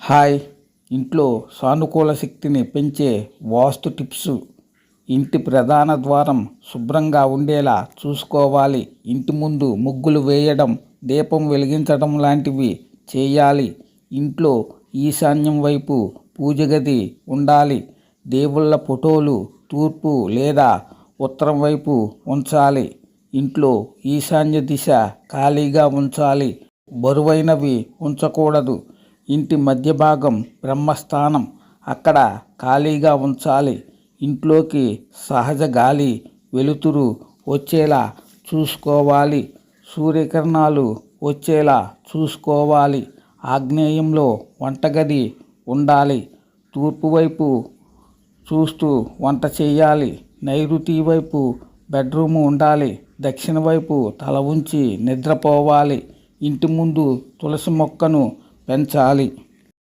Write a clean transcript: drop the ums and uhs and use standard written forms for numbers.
Hi. ఇంట్లో సానుకూల శక్తిని పెంచే వాస్తు టిప్స్. ఇంటి ప్రధాన ద్వారం శుభ్రంగా ఉండేలా చూసుకోవాలి. ఇంటి ముందు ముగ్గులు వేయడం, దీపం వెలిగించడం లాంటివి చేయాలి. ఇంట్లో ఈశాన్యం వైపు పూజ గది ఉండాలి. దేవుళ్ళ ఫోటోలు తూర్పు లేదా ఉత్తరం వైపు ఉంచాలి. ఇంట్లో ఈశాన్య దిశ ఖాళీగా ఉంచాలి. బరువైనవి ఉంచకూడదు. ఇంటి మధ్య భాగం బ్రహ్మస్థానం, అక్కడ ఖాళీగా ఉంచాలి. ఇంట్లోకి సహజ గాలి, వెలుతురు వచ్చేలా చూసుకోవాలి. సూర్యకిరణాలు వచ్చేలా చూసుకోవాలి. ఆగ్నేయంలో వంటగది ఉండాలి. తూర్పు వైపు చూస్తూ వంట చేయాలి. నైరుతి వైపు బెడ్రూమ్ ఉండాలి. దక్షిణ వైపు తల ఉంచి నిద్రపోవాలి. ఇంటి ముందు తులసి మొక్కను పెంచాలి.